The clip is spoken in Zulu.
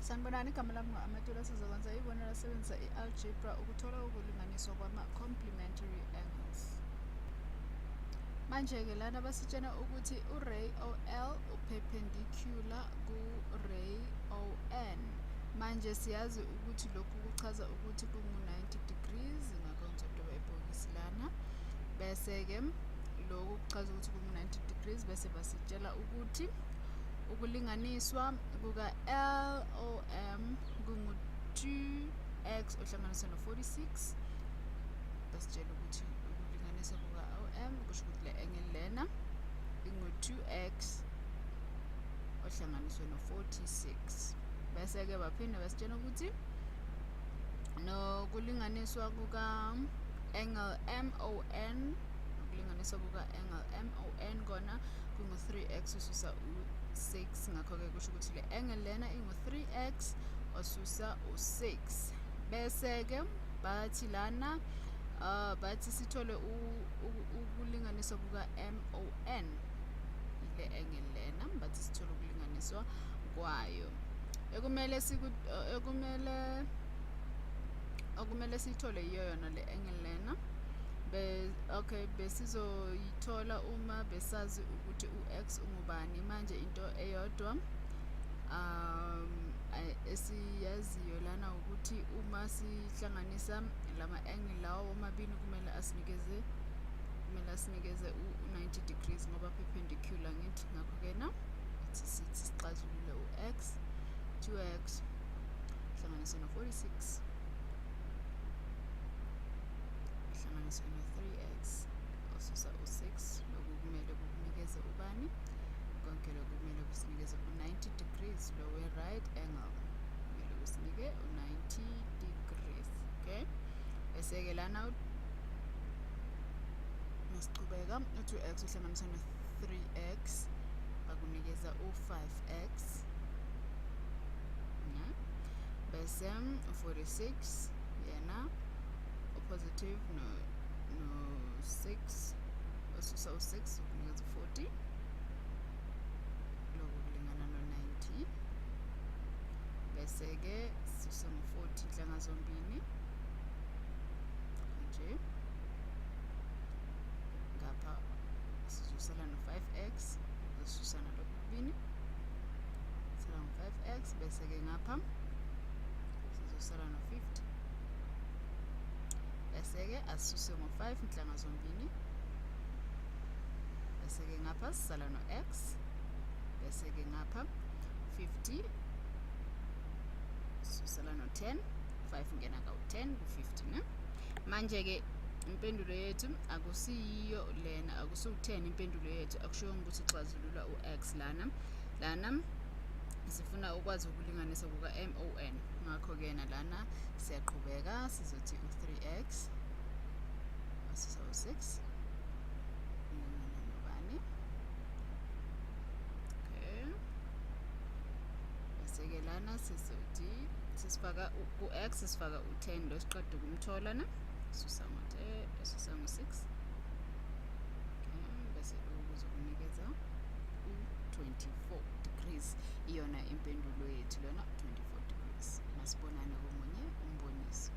Sanibonani, igama lami ngu-Amatula. Sizokwenza ibonelo lasebenzisa i-algebra ukuthola ukulinganiswa kwama-complementary angles. Manje-ke lana basitshena ukuthi u-ray OL u-perpendicular ku-ray ON. Manje siyazi ukuthi lokhu kuchaza ukuthi kungu-90 degrees, ngakho ngizodoba ibhokisi lana. Bese-ke lokhu kuchaza ukuthi kungu-90 degrees, bese basitshela ukuthi ukulinganiswa kuka-LOM kungu-2x ohlanganiswa no-46. Basitshela ukuthi ukulinganiswa kuka-OM kusho ukuthi le angle lena ingu-2x ohlanganiswa no-46. Bese-ke baphinde basitshela ukuthi nokulinganiswa kuka-angle MON, ukulinganiswa kuka-angle MON kona kungu-3x ususa u-6. Ngakho-ke kusho ukuthi le angle lena ingu-3x osusa u-6. Bese-ke bathi lana bathi sithole ukulinganiswa kuka-MON, ile angle lena bathi sithole ukulinganiswa kwayo. Okumele siyithole yiyo yona le angle lena. Okay, besizoyithola uma besazi ukuthi u-x ungubani. Manje into eyodwa esiyaziyo lana ukuthi uma sihlanganisa lama angle lawo omabili kumele asinikeze u-90 degrees ngoba perpendicular ngithi. Ngakho-ke na ithi sithi sixazulule u-x, 2x hlanganiswe no-46 hlanganiswe no-3x osusa u-6. Lokhu kumele kukunikeze ubani? Konke lokhu kumele kusinikeze u-90 degrees. Lo we-right angle kumele kusinike u-90 degrees. Okay, bese-ke lana masichubeka u-2x uhlanganiswa no-3x bakunikeza u-5x. Bese u-46 yena u-positive no-6 osusa u-6 ukunikeza u-40. Lokhu kulingana no-90. Bese-ke sisusa ngo-40 inhlanga zombini nje. Ngapha sizosala no-5x osusa nalokhu kubini, sala no-5x. Bese-ke ngapha sizosala no-50. Bese-ke asisuse ngo-5 inhlanga zombini. Bese-ke ngapha sisala no-x. Bese-ke ngapha 50 sisala no-10, 5 ingena ka-10 ku-50 ne. Manje-ke impendulo yethu akusiyiyo lena, akusiwu-10 impendulo yethu. Akushiwo ukuthi xazulula u-x lana sifuna ukwazi ukulinganisa kuka-MON. Ngakho-ke na lana siyaqhubeka sizothi u-3x osusa u-6 nobani. Okay, bese-ke lana sizothi sisifaka ku-x sifaka u-10 lo siqeda ukumthola na, susa ngo-6. Bese lokhu kuzokunikeza u-24 degrees. Iyona impendulo yethu lona, 24 degrees. Masibonane komunye umboniso.